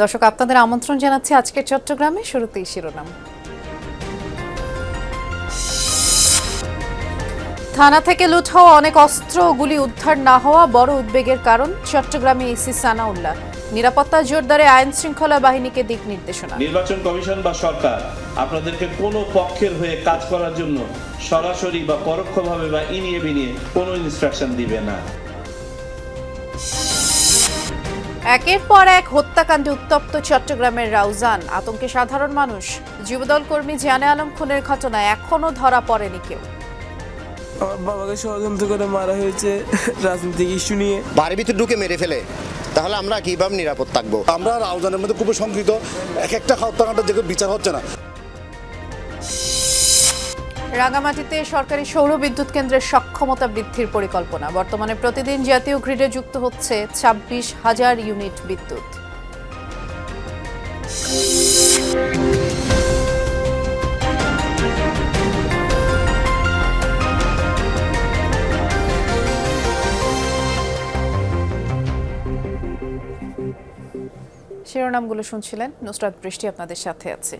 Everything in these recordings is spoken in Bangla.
দর্শক আপনাদের আমন্ত্রণ জানাচ্ছি আজকের চট্টগ্রামে। শুরুতেই শিরোনাম। থানা থেকে লুট হওয়া অনেক অস্ত্র ও গুলি উদ্ধার না হওয়া বড় উদ্বেগের কারণ, চট্টগ্রামে এসি সানাউল্লাহ। নিরাপত্তা জোরদারে আইন শৃঙ্খলা বাহিনীকে দিক নির্দেশনা। নির্বাচন কমিশন বা সরকার আপনাদেরকে কোনো পক্ষের হয়ে কাজ করার জন্য সরাসরি বা পরোক্ষভাবে বা ইনিয়ে বিনিয়ে কোনো ইনস্ট্রাকশন দিবে না। একের পর এক হত্যাকাণ্ডে উত্তপ্ত চট্টগ্রামের রাউজান, আতঙ্কে সাধারণ মানুষ। যুবদল কর্মী জানে আলম খুনের ঘটনায় এখনো ধরা পড়েনি কেউ। আমার বাবাকে ষড়যন্ত্র করে মারা হয়েছে রাজনৈতিক ইস্যু নিয়ে। বাড়ির ভিতর ঢুকে মেরে ফেলে, তাহলে আমরা কিভাবে নিরাপদ থাকবো? আমরা রাউজানের মধ্যে খুব সংকৃত, এক একটা হত্যাকাণ্ড যেগুলো বিচার হচ্ছে না। রাঙামাটিতে সরকারি সৌর বিদ্যুৎ কেন্দ্রের সক্ষমতা বৃদ্ধির পরিকল্পনা। বর্তমানে প্রতিদিন জাতীয় গ্রিডে যুক্ত হচ্ছে 26,000 ইউনিট বিদ্যুৎ। শিরোনামগুলো শুনছিলেন, নুসরাত বৃষ্টি আপনাদের সাথে আছে।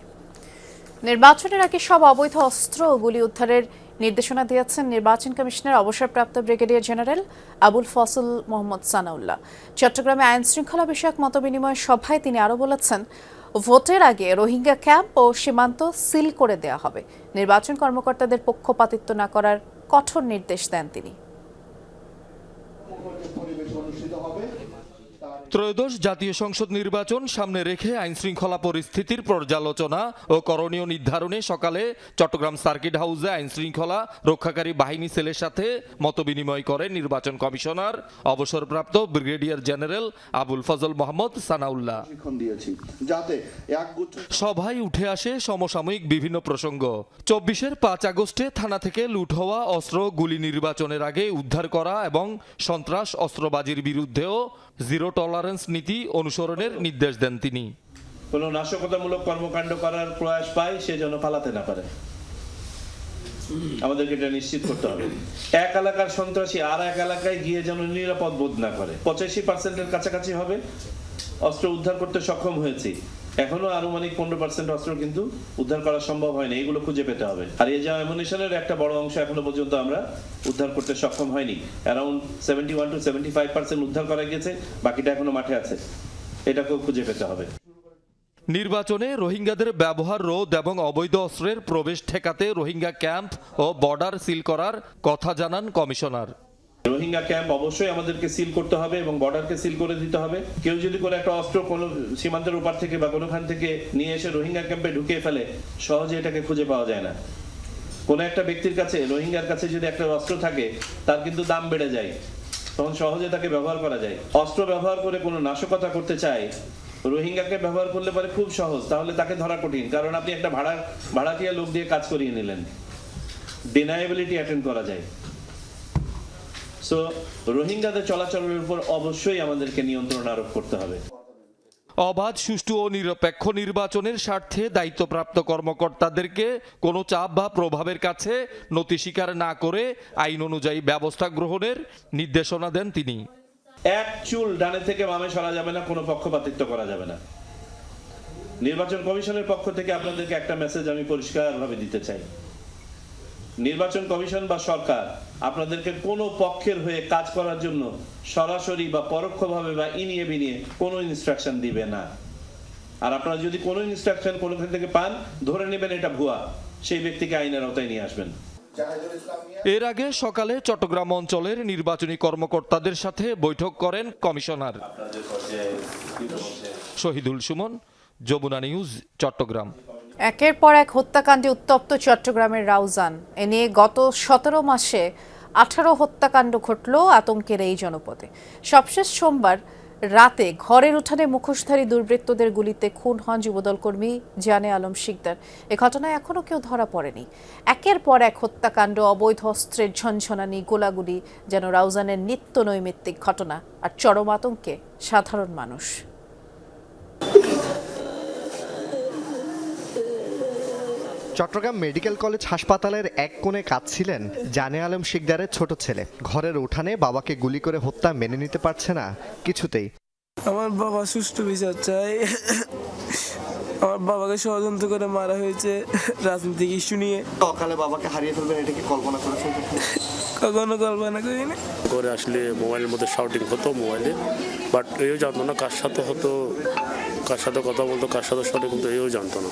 নির্বাচনের আগে সব অবৈধ অস্ত্র ও গুলি উদ্ধারের নির্দেশনা দিয়েছেন নির্বাচন কমিশনের অবসরপ্রাপ্ত ব্রিগেডিয়ার জেনারেল আবুল ফজল মোহাম্মদ সানাউল্লাহ। চট্টগ্রামে আইন শৃঙ্খলা বিষয়ক মতবিনিময় সভায় তিনি আরও বলেছেন, ভোটের আগে রোহিঙ্গা ক্যাম্প ও সীমান্ত সিল করে দেওয়া হবে। নির্বাচন কর্মকর্তাদের পক্ষপাতিত্ব না করার কঠোর নির্দেশ দেন তিনি। ত্রয়োদশ জাতীয় সংসদ নির্বাচন সামনে রেখে আইনশৃঙ্খলা পরিস্থিতির পর্যালোচনা ও করণীয় নির্ধারণে সকালে চট্টগ্রাম সার্কিট হাউসে আইনশৃঙ্খলা রক্ষাকারী বাহিনী সেলের সাথে মতবিনিময় করেন নির্বাচন কমিশনার অবসরপ্রাপ্ত ব্রিগেডিয়ার জেনারেল আবুল ফজল মোহাম্মদ সানাউল্লাহ। সভায় উঠে আসে সমসাময়িক বিভিন্ন প্রসঙ্গ। 24-এর 5 আগস্টে থানা থেকে লুট হওয়া অস্ত্র গুলি নির্বাচনের আগে উদ্ধার করা এবং সন্ত্রাস অস্ত্রবাজির বিরুদ্ধেও জিরো টলারেন্স নীতি অনুসরণের নির্দেশ দেন তিনি। কোনো নাশকতামূলক কর্মকাণ্ড করার প্রয়াস পায় সে যেন পালাতে না পারে, আমাদেরকে এটা নিশ্চিত করতে হবে। এক এলাকার সন্ত্রাসী আর এক এলাকায় গিয়ে যেন নিরাপদ বোধ না করে। 85%-এর কাছাকাছি হবে অস্ত্র উদ্ধার করতে সক্ষম হয়েছি। এখনো আনুমানিক 15% অস্ত্র কিন্তু উদ্ধার করা সম্ভব হয়নি, এগুলো খুঁজে পেতে হবে। আর এই যে অ্যামুনিশনের একটা বড় অংশ এখনো পর্যন্ত আমরা উদ্ধার করতে সক্ষম হয়নি। অ্যারাউন্ড 71-75% উদ্ধার করা গেছে, বাকিটা এখনো মাঠে আছে, এটাকেও খুঁজে পেতে হবে। নির্বাচনে রোহিঙ্গাদের ব্যবহার রোধ এবং অবৈধ অস্ত্রের প্রবেশ ঠেকাতে রোহিঙ্গা ক্যাম্প ও বর্ডার সিল করার কথা জানান কমিশনার। রোহিঙ্গা ক্যাম্প অবশ্যই আমাদেরকে সিল করতে হবে এবং বর্ডারকে সিল করে দিতে হবে। কেউ যদি করে একটা অস্ত্র কোনো সীমান্তের উপর থেকে বা কোনোখান থেকে নিয়ে এসে রোহিঙ্গা ক্যাম্পে ঢুকিয়ে ফেলে, সহজে এটাকে খুঁজে পাওয়া যায় না। কোনো একটা ব্যক্তির কাছে, রোহিঙ্গার কাছে যদি একটা অস্ত্র থাকে, তার কিন্তু দাম বেড়ে যায়, তখন সহজে তাকে ব্যবহার করা যায়। অস্ত্র ব্যবহার করে কোনো নাশকতা করতে চায়, রোহিঙ্গাকে ব্যবহার করলে পরে খুব সহজ, তাহলে তাকে ধরা কঠিন, কারণ আপনি একটা ভাড়াটিয়া লোক দিয়ে কাজ করিয়ে নিলেন, ডিনায়াবিলিটি অ্যাটেন্ড করা যায়। সো রোহিঙ্গাদের চলাচলের উপর অবশ্যই আমাদেরকে নিয়ন্ত্রণ আরোপ করতে হবে। অবাধ, সুষ্ঠু ও নিরপেক্ষ নির্বাচনের স্বার্থে দায়িত্বপ্রাপ্ত কর্মকর্তাদেরকে কোনো চাপ বা প্রভাবের কাছে নতি স্বীকার না করে আইন অনুযায়ী ব্যবস্থা গ্রহণের নির্দেশনা দেন তিনি। এক চুল ডানে থেকে বামে সরা যাবে না, কোনো পক্ষপাতিত্ব করা যাবে না। নির্বাচন কমিশনের পক্ষ থেকে আপনাদেরকে একটা মেসেজ আমি পরিষ্কারভাবে দিতে চাই, নির্বাচন কমিশন বা সরকার আপনাদেরকে কোনো পক্ষের হয়ে কাজ করার জন্য সরাসরি বা পরোক্ষভাবে বা ইনিয়ে বিনিয়ে কোনো ইনস্ট্রাকশন দিবে না। আর আপনারা যদি কোনো ইনস্ট্রাকশন কোনোখান থেকে পান, ধরে নেবেন এটা ভুয়া, সেই ব্যক্তিকে আইনের আওতায় নিয়ে আসবেন। এর আগে সকালে চট্টগ্রাম অঞ্চলের নির্বাচনী কর্মকর্তাদের সাথে বৈঠক করেন কমিশনার। শহীদুল সুমন, যমুনা নিউজ, চট্টগ্রাম। একের পর এক হত্যাকাণ্ডে উত্তপ্ত চট্টগ্রামের রাউজান। এ নিয়ে গত 17 মাসে 18 হত্যাকাণ্ড ঘটল আতঙ্কের এই জনপদে। সবশেষ সোমবার রাতে ঘরের উঠানে মুখোশধারী দুর্বৃত্তদের গুলিতে খুন হন যুবদল কর্মী জানে আলম শিকদার। এ ঘটনায় এখনও কেউ ধরা পড়েনি। একের পর এক হত্যাকাণ্ড, অবৈধ অস্ত্রের ঝনঝনানি, গোলাগুলি যেন রাউজানের নিত্য নৈমিত্তিক ঘটনা, আর চরম আতঙ্কে সাধারণ মানুষ। চট্টগ্রাম মেডিকেল কলেজ হাসপাতালের এক কোণে কাঁদছিলেন জানে আলম শিকদারের ছোট ছেলে। ঘরের উঠানে বাবাকে গুলি করে হত্যা মেনে নিতে পারছে না কিছুতেই। আমার বাবা সুষ্ঠু বিচার চাই। আমার বাবাকে ষড়যন্ত্র করে মারা হয়েছে রাজনৈতিক ইস্যু নিয়ে। সকালে বাবাকে হারিয়ে ফেলবেন এটা কি কল্পনা করেছেন? কখনো কল্পনা করিনি। করে আসলে মোবাইলের মধ্যে শাউটিং হতো মোবাইলে, বাট এও জানতো না কার সাথে হতো, কার সাথে কথা বলতো, কার সাথে শাউটিং হতো, এও জানতো না।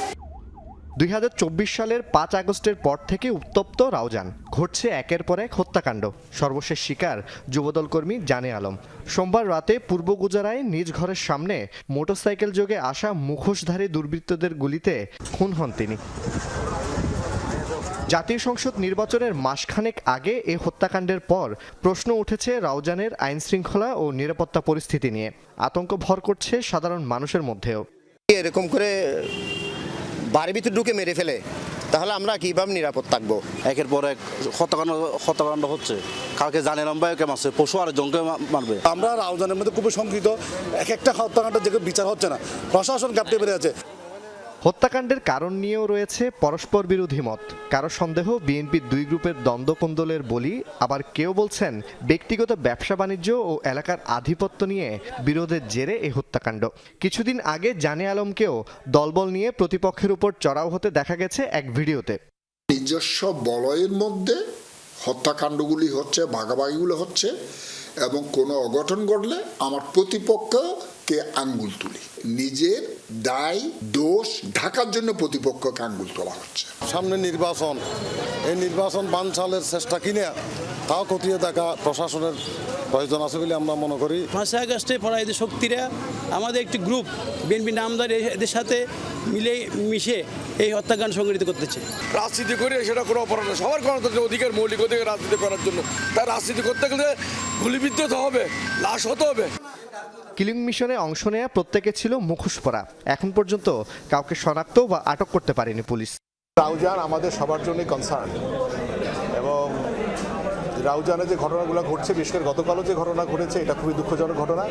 2024 সালের 5 আগস্টের পর থেকে উত্তপ্ত রাউজান, ঘটছে একের পর এক হত্যাকাণ্ড। সর্বশেষ শিকার যুবদল কর্মী জানে আলম। সোমবার রাতে পূর্ব গুজরায় নিজ ঘরের সামনে মোটরসাইকেল যোগে আসা মুখোশধারী দুর্বৃত্তদের গুলিতে খুন হন তিনি। জাতীয় সংসদ নির্বাচনের মাসখানেক আগে এ হত্যাকাণ্ডের পর প্রশ্ন উঠেছে রাউজানের আইনশৃঙ্খলা ও নিরাপত্তা পরিস্থিতি নিয়ে। আতঙ্ক ভর করছে সাধারণ মানুষের মধ্যেও। এরকম করে বাড়ির ভিতরে ঢুকে মেরে ফেলে, তাহলে আমরা কিভাবে নিরাপদ থাকবো? একের পর এক হত্যাকাণ্ড হচ্ছে। কালকে জানেলাম ভাই কেমন আছে, পশু আরেকজনকে মারবে। আমরা রাউজানের মধ্যে খুবই শঙ্কিত। একটা হত্যাকাণ্ডের যে বিচার হচ্ছে না, প্রশাসন গাপটে বেড়ে আছে। হত্যাকাণ্ডের কারণ নিয়েও রয়েছে পরস্পর বিরোধী মত। কারো সন্দেহ বিএনপির দুই গ্রুপের দ্বন্দ্বকোন্দলের বলি, আবার কেউ বলছেন ব্যক্তিগত ব্যবসা বাণিজ্য ও এলাকার আধিপত্য নিয়ে বিরোধের জেরে এই হত্যাকাণ্ড। কিছুদিন আগে জানে আলমকেও দলবল নিয়ে প্রতিপক্ষের উপর চড়াও হতে দেখা গেছে এক ভিডিওতে। নিজস্ব বলয়ের মধ্যে হত্যাকাণ্ডগুলি হচ্ছে, ভাগাভাগিগুলো হচ্ছে, এবং কোনো অঘটন ঘটলে আমার প্রতিপক্ষকে আঙ্গুল তুলি। নিজের দায় দোষ ঢাকার জন্য প্রতিপক্ষকে আঙ্গুল তোলা হচ্ছে। সামনে নির্বাচন, এই নির্বাচন বানচালের চেষ্টা কিনে তাও খতিয়ে দেখা প্রশাসনের প্রয়োজন আছে বলে আমরা মনে করি। 5 আগস্টে পরাজিত শক্তিরা আমাদের একটি গ্রুপ বিএনপি নামদার এদের সাথে মিশে এই হত্যাকাণ্ড সংগঠিত করতেছে। রাজনীতি করে সেটা কোনো অপরাধ না, সবার গণতন্ত্রের অধিকার, মৌলিক অধিকার রাজনীতি করার জন্য। তাই রাজনীতি করতে গেলে গুলিবিদ্ধ হতে হবে, লাশ হতে হবে। কিলিং মিশনে অংশ নেয়া প্রত্যেকে ছিল মুখোশ পরা। এখন পর্যন্ত কাউকে শনাক্ত বা আটক করতে পারেনি পুলিশ। রাউজান আমাদের সবার জন্যই কনসার্ন, এবং রাউজানে যে ঘটনাগুলো ঘটছে, বিশেষ করে গতকালও যে ঘটনা ঘটেছে, এটা খুবই দুঃখজনক ঘটনা।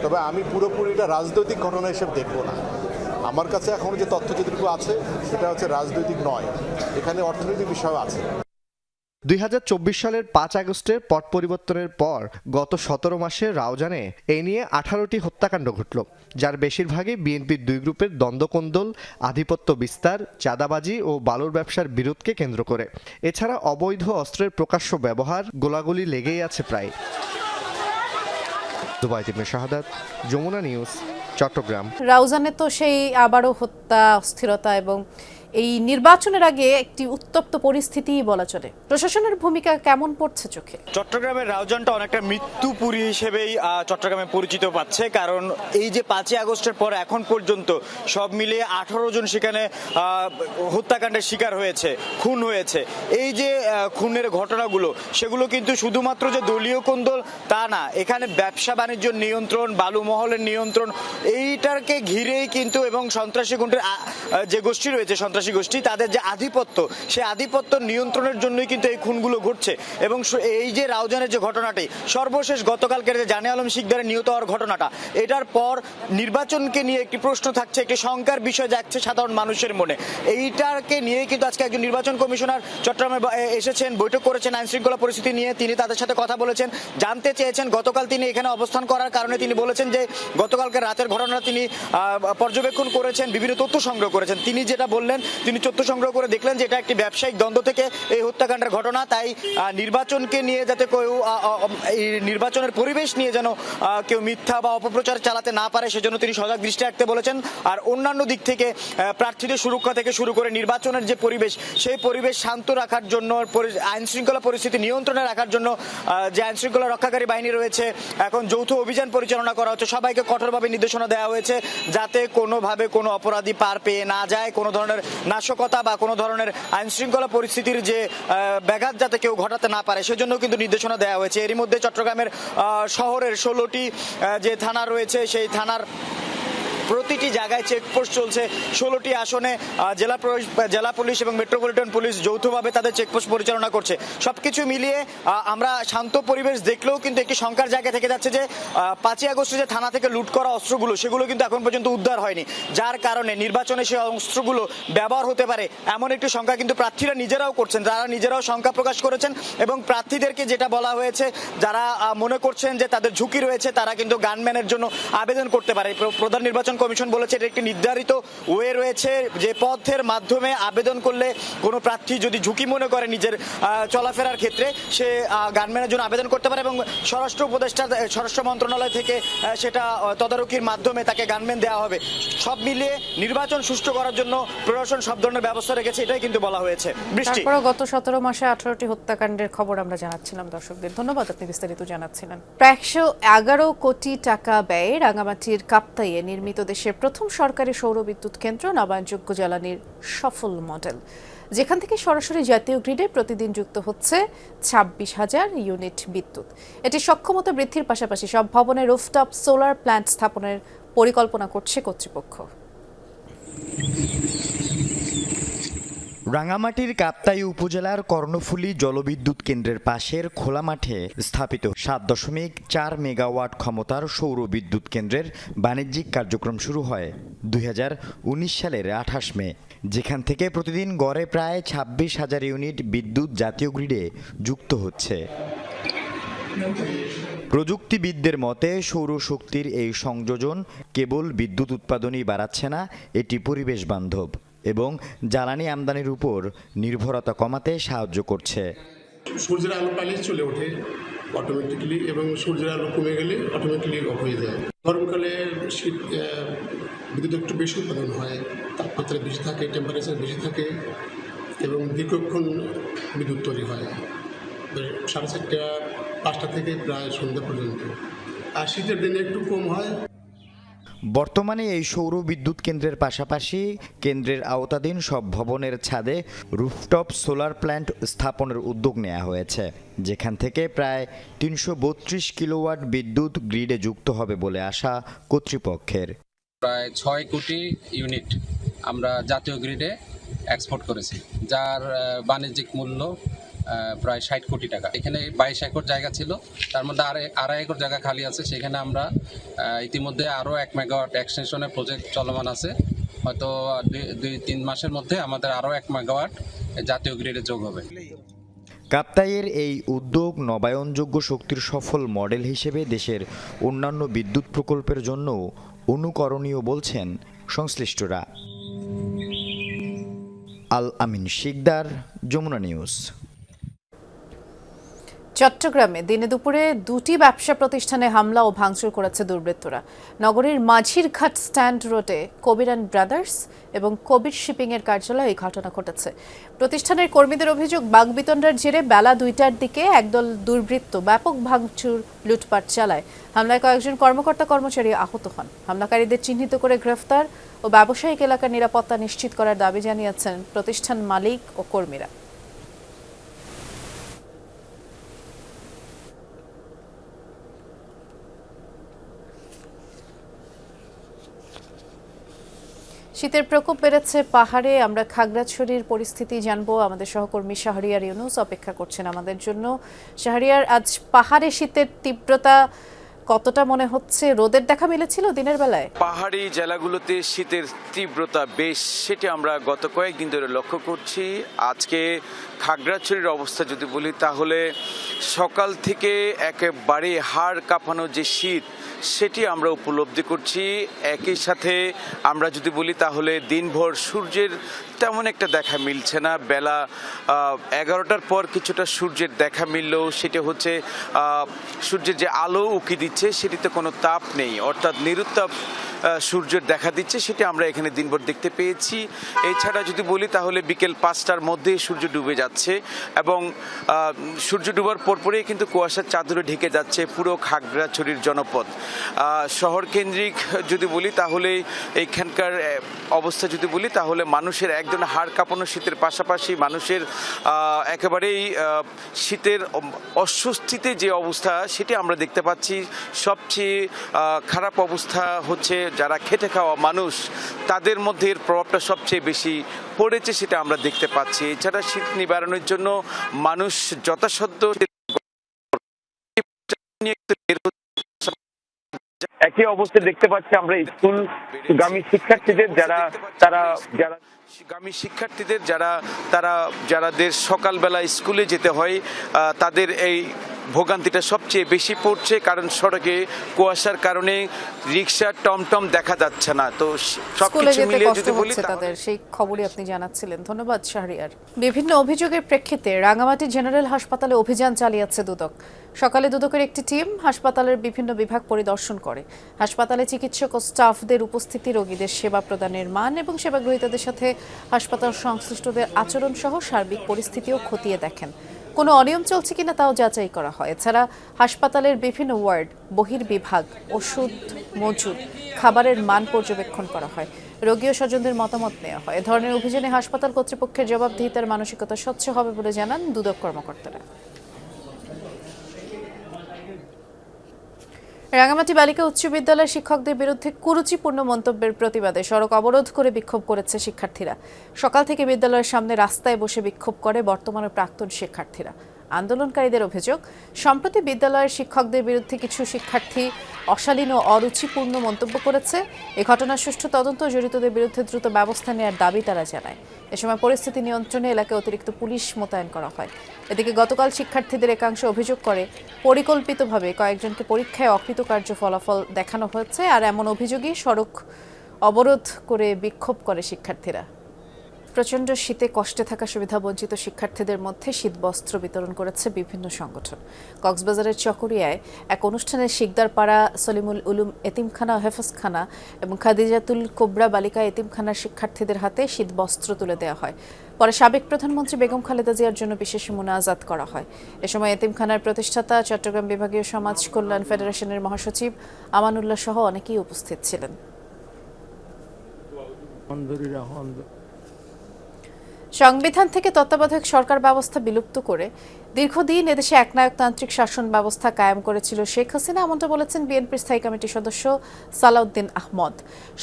তবে আমি পুরোপুরি এটা রাজনৈতিক ঘটনা হিসেবে দেখব না। আমার কাছে এখন যে তথ্য যেটুকু আছে সেটা হচ্ছে রাজনৈতিক নয়, এখানে অর্থনৈতিক বিষয় আছে। 2024 সালের 5 আগস্টের পট পরিবর্তনের পর গত 17 মাসে রাউজানে এই নিয়ে 18টি হত্যাকাণ্ড ঘটল, যার বেশিরভাগই বিএনপির দুই গ্রুপের দ্বন্দ্বকোন্দল, আধিপত্য বিস্তার, চাঁদাবাজি ও বালুর ব্যবসার বিরোধকে কেন্দ্র করে। এছাড়া অবৈধ অস্ত্রের প্রকাশ্য ব্যবহার, গোলাগুলি লেগেই আছে প্রায়। দুবাই থেকে শাহাদাত, যমুনা নিউজ, চট্টগ্রাম। রাউজানে তো সেই আবারও হত্যা, অস্থিরতা এবং এই নির্বাচনের আগে একটি উত্তপ্ত পরিস্থিতি বলা চলে। প্রশাসনের ভূমিকা কেমন পড়ছে চোখে? চট্টগ্রামের রাউজানটা অনেকটা মৃত্যুপুরী হিসেবেই চট্টগ্রামে পরিচিত পাচ্ছে, কারণ এই যে 5 আগস্টের পর এখন পর্যন্ত সব মিলিয়ে 18 জন সেখানে হত্যাকাণ্ডের শিকার হয়েছে, খুন হয়েছে। এই যে খুনের ঘটনাগুলো, সেগুলো কিন্তু শুধুমাত্র যে দলীয় কোন্দল তা না, এখানে ব্যবসা বাণিজ্য নিয়ন্ত্রণ, বালু মহলের নিয়ন্ত্রণ, এইটাকে ঘিরেই কিন্তু, এবং সন্ত্রাসী গুন্ডের যে গোষ্ঠী রয়েছে, সন্ত্রাসী গোষ্ঠী, তাদের যে আধিপত্য, সেই আধিপত্য নিয়ন্ত্রণের জন্যই কিন্তু এই খুনগুলো ঘটছে। এবং এই যে রাউজানের যে ঘটনাটি, সর্বশেষ গতকালকের যে জানে আলম শিকদারের নিহত হওয়ার ঘটনাটা, এটার পর নির্বাচনকে নিয়ে একটি প্রশ্ন থাকছে, একটি শঙ্কার বিষয় যাচ্ছে সাধারণ মানুষের মনে। এইটাকে নিয়ে কিন্তু আজকে একজন নির্বাচন কমিশনার চট্টগ্রামে এসেছেন, বৈঠক করেছেন আইন শৃঙ্খলা পরিস্থিতি নিয়ে। তিনি তাদের সাথে কথা বলেছেন, জানতে চেয়েছেন। গতকাল তিনি এখানে অবস্থান করার কারণে তিনি বলেছেন যে গতকালকে রাতের ঘটনা তিনি পর্যবেক্ষণ করেছেন, বিভিন্ন তথ্য সংগ্রহ করেছেন। তিনি যেটা বললেন, তিনি তথ্য সংগ্রহ করে দেখলেন যে এটা একটি ব্যবসায়িক দ্বন্দ্ব থেকে এই হত্যাকাণ্ডের ঘটনা। তাই নির্বাচনকে নিয়ে যাতে কেউ, এই নির্বাচনের পরিবেশ নিয়ে যেন কেউ মিথ্যা বা অপপ্রচার চালাতে না পারে, সেজন্য তিনি সজাগ দৃষ্টি রাখতে বলেছেন। আর অন্যান্য দিক থেকে প্রার্থীদের সুরক্ষা থেকে শুরু করে নির্বাচনের যে পরিবেশ, সেই পরিবেশ শান্ত রাখার জন্য, আইন শৃঙ্খলা পরিস্থিতি নিয়ন্ত্রণে রাখার জন্য যে আইন শৃঙ্খলা রক্ষাকারী বাহিনী রয়েছে, এখন যৌথ অভিযান পরিচালনা করা হচ্ছে। সবাইকে কঠোরভাবে নির্দেশনা দেওয়া হয়েছে যাতে কোনোভাবে কোনো অপরাধী পার পেয়ে না যায়, কোনো ধরনের নাশকতা বা কোনো ধরনের আইন শৃঙ্খলা পরিস্থিতির যে ব্যাঘাত যাতে কেউ ঘটাতে না পারে, সেজন্য কিন্তু নির্দেশনা দেওয়া হয়েছে। এরই মধ্যে চট্টগ্রামের শহরের 16টি যে থানা রয়েছে, সেই থানার প্রতিটি জায়গায় চেকপোস্ট চলছে। 16টি আসনে জেলা পুলিশ এবং মেট্রোপলিটন পুলিশ যৌথভাবে তাদের চেকপোস্ট পরিচালনা করছে। সবকিছু মিলিয়ে আমরা শান্ত পরিবেশ দেখলেও কিন্তু একটি শঙ্কার জায়গা থেকে যাচ্ছে যে 5ই আগস্টে যে থানা থেকে লুট করা অস্ত্রগুলো সেগুলো কিন্তু এখন পর্যন্ত উদ্ধার হয়নি, যার কারণে নির্বাচনে সেই অস্ত্রগুলো ব্যবহার হতে পারে এমন একটি শঙ্কা কিন্তু প্রার্থীরা নিজেরাও করছেন। তারা নিজেরাও শঙ্কা প্রকাশ করেছেন এবং প্রার্থীদেরকে যেটা বলা হয়েছে, যারা মনে করছেন যে তাদের ঝুঁকি রয়েছে তারা কিন্তু গানম্যানের জন্য আবেদন করতে পারে। প্রধান নির্বাচন কমিশন বলেছে এটা একটি নির্ধারিত ওয়ে রয়েছে, যে পথের মাধ্যমে আবেদন করলে কোনো প্রার্থী যদি ঝুঁকি মনে করে নিজের চলাফেরার ক্ষেত্রে সে গানম্যানের জন্য আবেদন করতে পারে এবং স্বরাষ্ট্র মন্ত্রণালয় থেকে সেটা তদারকির মাধ্যমে তাকে গানম্যান দেওয়া হবে। সব মিলিয়ে নির্বাচন সুষ্ঠু করার জন্য প্রশাসন সব ধরনের ব্যবস্থা রেখেছে, এটাই কিন্তু বলা হয়েছে। বৃষ্টি, তারপরে গত 17 মাসে 18টি হত্যাকাণ্ডের খবর আমরা জানাচ্ছিলাম দর্শকদের। ধন্যবাদ, আপনি বিস্তারিত জানাচ্ছিলেন। প্রায় 111 কোটি টাকা ব্যয়ে রাঙামাটির কাপ্তাইয়ে নির্মিত দেশের প্রথম সরকারি সৌর বিদ্যুৎ কেন্দ্র নবায়নযোগ্য জ্বালানির সফল মডেল, যেখান থেকে সরাসরি জাতীয় গ্রিডে প্রতিদিন যুক্ত হচ্ছে 26,000 ইউনিট বিদ্যুৎ। এটি সক্ষমতা বৃদ্ধির পাশাপাশি সব ভবনে রুফটপ সোলার প্ল্যান্ট স্থাপনের পরিকল্পনা করছে কর্তৃপক্ষ। রাঙামাটির কাপ্তাই উপজেলার কর্ণফুলী জলবিদ্যুৎ কেন্দ্রের পাশের খোলা মাঠে স্থাপিত 7.4 মেগাওয়াট ক্ষমতার সৌর বিদ্যুৎ কেন্দ্রের বাণিজ্যিক কার্যক্রম শুরু হয় 2019 সালের 28 মে, যেখান থেকে প্রতিদিন গড়ে প্রায় 26,000 ইউনিট বিদ্যুৎ জাতীয় গ্রিডে যুক্ত হচ্ছে। প্রযুক্তিবিদদের মতে সৌরশক্তির এই সংযোজন কেবল বিদ্যুৎ উৎপাদনই বাড়াচ্ছে না, এটি পরিবেশ বান্ধব এবং জ্বালানি আমদানির উপর নির্ভরতা কমাতে সাহায্য করছে। সূর্যের আলো পাইলে চলে ওঠে অটোমেটিক্যালি এবং সূর্যের আলো কমে গেলে অটোমেটিক্যালি অফ হয়ে যায়। গরমকালে শীত বিদ্যুৎ একটু বেশি উৎপাদন হয়, তাপমাত্রা বেশি থাকে, টেম্পারেচার বেশি থাকে এবং দীর্ঘক্ষণ বিদ্যুৎ তৈরি হয় 4:30 5টা থেকে প্রায় সন্ধ্যা পর্যন্ত। আর শীতের দিনে একটু কম হয়। বর্তমানে এই সৌর বিদ্যুৎ কেন্দ্রের পাশাপাশি কেন্দ্রের আওতাধীন সব ভবনের ছাদে রুফটপ সোলার প্ল্যান্ট স্থাপনের উদ্যোগ নেওয়া হয়েছে, যেখান থেকে প্রায় 332 কিলোওয়াট বিদ্যুৎ গ্রিডে যুক্ত হবে বলে আশা কর্তৃপক্ষের। প্রায় 6 কোটি ইউনিট আমরা জাতীয় গ্রিডে এক্সপোর্ট করেছি, যার বাণিজ্যিক মূল্য প্রায় 60 কোটি টাকা। এখানে 22 একর জায়গা ছিল, তার মধ্যে আড়াই একর জায়গা খালি আছে। সেখানে আমরা ইতিমধ্যে আরও 1 মেগাওয়াট এক্সটেনশনের প্রজেক্ট চলমান আছে। হয়তো 2-3 মাসের মধ্যে আমাদের আরও 1 মেগাওয়াট জাতীয় গ্রিডে যোগ হবে। কাপ্তাইয়ের এই উদ্যোগ নবায়নযোগ্য শক্তির সফল মডেল হিসেবে দেশের অন্যান্য বিদ্যুৎ প্রকল্পের জন্য অনুকরণীয় বলছেন সংশ্লিষ্টরা। আল আমিন শিকদার, যমুনা নিউজ। চট্টগ্রামে দিনে দুপুরে 2টি ব্যবসা প্রতিষ্ঠানে হামলা ও ভাঙচুর করেছে দুর্বৃত্তরা। নগরীর মাঝিরঘাট স্ট্যান্ড রোডে কবির অ্যান্ড ব্রাদার্স এবং কবির শিপিং এর কার্যালয়ে এই ঘটনা ঘটেছে। প্রতিষ্ঠানের কর্মীদের অভিযোগ, বাগবিতণ্ডার জেরে বেলা 2টার দিকে একদল দুর্বৃত্ত ব্যাপক ভাঙচুর লুটপাট চালায়। হামলায় কয়েকজন কর্মকর্তা কর্মচারী আহত হন। হামলাকারীদের চিহ্নিত করে গ্রেফতার ও ব্যবসায়িক এলাকার নিরাপত্তা নিশ্চিত করার দাবি জানিয়েছেন প্রতিষ্ঠান মালিক ও কর্মীরা। শীতের প্রকোপ বেড়েছে পাহাড়ে। আমরা খাগড়াছড়ির পরিস্থিতি জানবো। আমাদের সহকর্মী শাহরিয়ার ইউনুস অপেক্ষা করছেন আমাদের জন্য। শাহরিয়ার, আজ পাহাড়ে শীতের তীব্রতা কতটা মনে হচ্ছে? রোদের দেখা মিলেছিল দিনের বেলায়? পাহাড়ি জেলাগুলোতে শীতের তীব্রতা বেশ, সেটি আমরা গত কয়েকদিন ধরে লক্ষ্য করছি। আজকে খাগড়াছড়ির অবস্থা যদি বলি তাহলে সকাল থেকে একেবারে হাড় কাঁপানো যে শীত সেটি আমরা উপলব্ধি করছি। একই সাথে আমরা যদি বলি তাহলে দিনভর সূর্যের তেমন একটা দেখা মিলছে না। বেলা 11টার পর কিছুটা সূর্যের দেখা মিললেও সেটা হচ্ছে সূর্যের যে আলো উকি দিচ্ছে সেটিতে কোনো তাপ নেই, অর্থাৎ নিরুত্তাপ সূর্যের দেখা দিচ্ছে, সেটি আমরা এখানে দিনভর দেখতে পেয়েছি। এছাড়া যদি বলি তাহলে বিকেল 5টার মধ্যে সূর্য ডুবে যাচ্ছে এবং সূর্য ডুবার পরপরই কিন্তু কুয়াশার চাদরে ঢেকে যাচ্ছে পুরো খাগড়াছড়ির জনপদ। শহর কেন্দ্রিক যদি বলি তাহলে এইখানকার অবস্থা যদি বলি তাহলে মানুষের একজন হাড় কাঁপানো শীতের পাশাপাশি মানুষের একেবারেই শীতের অস্বস্তিতে যে অবস্থা সেটি আমরা দেখতে পাচ্ছি। সবচেয়ে খারাপ অবস্থা হচ্ছে যারা খেটে খাওয়া মানুষ তাদের মধ্যে এর প্রভাবটা সবচেয়ে বেশি পড়েছে, সেটা আমরা দেখতে পাচ্ছি। এছাড়া শীত নিবারণের জন্য মানুষ যথাসাধ্য একই অবস্থা দেখতে পাচ্ছি আমরা স্কুলগামী শিক্ষার্থীদের যারা সকালবেলা স্কুলে যেতে হয়, তাদের এই ভোগান্তিটা সবচেয়ে বেশি পড়ছে, কারণ সড়কে কুয়াশার কারণে রিক্সা টমটম দেখা যাচ্ছে না। তো সবকিছু মিলিয়ে যদি বলি তাদের সেই খবরই আপনি জানাচ্ছিলেন। ধন্যবাদ শাহরিয়ার। বিভিন্ন অভিযোগের প্রেক্ষিতে রাঙামাটি জেনারেল হাসপাতালে অভিযান চালিয়েছে দুদক। সকালে দুদকের একটি টিম হাসপাতালের বিভিন্ন বিভাগ পরিদর্শন করে। হাসপাতালে চিকিৎসক ও স্টাফদের উপস্থিতি, রোগীদের সেবা প্রদানের মান এবং সেবাগ্রহীতাদের সাথে হাসপাতাল সংশ্লিষ্টদের আচরণ সহ সার্বিক পরিস্থিতিও খতিয়ে দেখেন। কোনো অনিয়ম চলছে কিনা তাও যাচাই করা হয়। এছাড়া হাসপাতালের বিভিন্ন ওয়ার্ড, বহির্বিভাগ, ওষুধ মজুদ, খাবারের মান পর্যবেক্ষণ করা হয়। রোগী ও স্বজনদের মতামত নেওয়া হয়। এ ধরনের অভিযানে হাসপাতাল কর্তৃপক্ষের জবাবদিহিতার মানসিকতা স্বচ্ছ হবে বলে জানান দুদক কর্মকর্তারা। রাঙামাটি বালিকা উচ্চ বিদ্যালয়ের শিক্ষকদের বিরুদ্ধে কুরুচিপূর্ণ মন্তব্যের প্রতিবাদে সড়ক অবরোধ করে বিক্ষোভ করেছে শিক্ষার্থীরা। সকাল থেকে বিদ্যালয়ের সামনে রাস্তায় বসে বিক্ষোভ করে বর্তমান ও প্রাক্তন শিক্ষার্থীরা। আন্দোলনকারীদের অভিযোগ, সম্প্রতি বিদ্যালয়ের শিক্ষকদের বিরুদ্ধে কিছু শিক্ষার্থী অশালীন ও অরুচিপূর্ণ মন্তব্য করেছে। এ ঘটনার সুষ্ঠু তদন্ত ও জড়িতদের বিরুদ্ধে দ্রুত ব্যবস্থা নেওয়ার দাবি তারা জানায়। এ সময় পরিস্থিতি নিয়ন্ত্রণে এলাকায় অতিরিক্ত পুলিশ মোতায়েন করা হয়। এদিকে গতকাল শিক্ষার্থীদের একাংশ অভিযোগ করে পরিকল্পিতভাবে কয়েকজনকে পরীক্ষায় অকৃতকার্য ফলাফল দেখানো হয়েছে। আর এমন অভিযোগই সড়ক অবরোধ করে বিক্ষোভ করে শিক্ষার্থীরা। প্রচণ্ড শীতে কষ্টে থাকা সুবিধাবঞ্চিত শিক্ষার্থীদের মধ্যে শীতবস্ত্র বিতরণ করেছে বিভিন্ন সংগঠন। কক্সবাজারের চকরিয়ায় এক অনুষ্ঠানে শিকদারপাড়া সলিমুল উলুম এতিমখানা, হেফাজখানা এবং খাদিজাতুল কোবরা বালিকা এতিমখানার শিক্ষার্থীদের হাতে শীতবস্ত্র তুলে দেওয়া হয়। পরে সাবেক প্রধানমন্ত্রী বেগম খালেদা জিয়ার জন্য বিশেষ মুনাজাত করা হয়। এ সময় এতিমখানার প্রতিষ্ঠাতা চট্টগ্রাম বিভাগীয় সমাজ কল্যাণ ফেডারেশনের মহাসচিব আমানুল্লাহ সহ অনেকেই উপস্থিত ছিলেন। সংবিধান থেকে তত্ত্বাবধায়ক সরকার ব্যবস্থা বিলুপ্ত করে দীর্ঘদিন এদেশে একনায়কতান্ত্রিক শাসন ব্যবস্থা কায়েম করেছিল শেখ হাসিনা, এমনটা বলেছেন বিএনপির স্থায়ী কমিটির সদস্য সালাউদ্দিন আহমদ।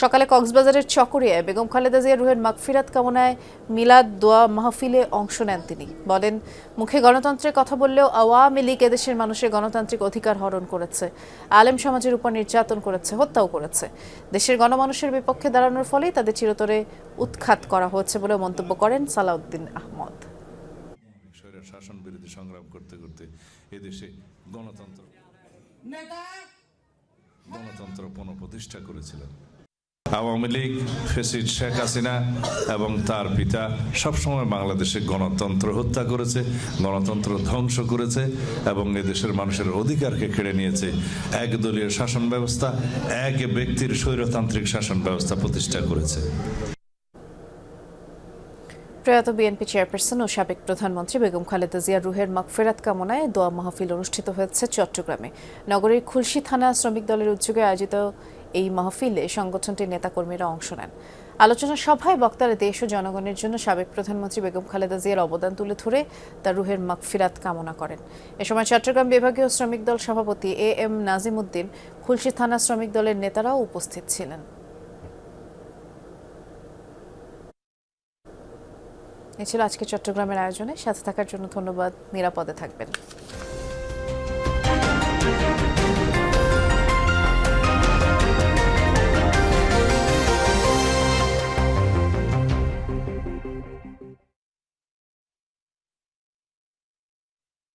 সকালে কক্সবাজারের চকরিয়ায় বেগম খালেদা জিয়ার রুহের মাগফিরাত কামনায় মিলাদ দোয়া মাহফিলে অংশ নেন তিনি। বলেন, মুখে গণতন্ত্রের কথা বললেও আওয়ামী লীগ এদেশের মানুষের গণতান্ত্রিক অধিকার হরণ করেছে, আলেম সমাজের উপর নির্যাতন করেছে, হত্যাও করেছে। দেশের গণমানুষের বিপক্ষে দাঁড়ানোর ফলেই তাদের চিরতরে উৎখাত করা হয়েছে বলে মন্তব্য করেন সালাউদ্দিন আহমদ। শাসন বিরোধী সংগ্রাম করতে করতে এদেশে গণতন্ত্র পুনঃপ্রতিষ্ঠা করেছিলেন। আওয়ামী লীগ, ফ্যাসিস্ট শেখ হাসিনা এবং তার পিতা সবসময় বাংলাদেশে গণতন্ত্র হত্যা করেছে, গণতন্ত্র ধ্বংস করেছে এবং এদেশের মানুষের অধিকারকে কেড়ে নিয়েছে। একদলীয় শাসন ব্যবস্থা, এক ব্যক্তির স্বৈরতান্ত্রিক শাসন ব্যবস্থা প্রতিষ্ঠা করেছে। প্রয়াত বিএনপি চেয়ারপারসন ও সাবেক প্রধানমন্ত্রী বেগম খালেদা জিয়ার রুহের মাগফিরাত কামনায় দোয়া মাহফিল অনুষ্ঠিত হয়েছে চট্টগ্রামে। নগরীর খুলশী থানা শ্রমিক দলের উদ্যোগে আয়োজিত এই মাহফিলে সংগঠনটির নেতাকর্মীরা অংশ নেন। আলোচনা সভায় বক্তারা দেশ ও জনগণের জন্য সাবেক প্রধানমন্ত্রী বেগম খালেদা জিয়ার অবদান তুলে ধরে তার রুহের মাগফিরাত কামনা করেন। এ সময় চট্টগ্রাম বিভাগীয় শ্রমিক দল সভাপতি এম নাজিম উদ্দিন, খুলশী থানা শ্রমিক দলের নেতারাও উপস্থিত ছিলেন। এ ছিল আজকে চট্টগ্রামের আয়োজনে। সাথে থাকার জন্য ধন্যবাদ। নিরাপদে থাকবেন।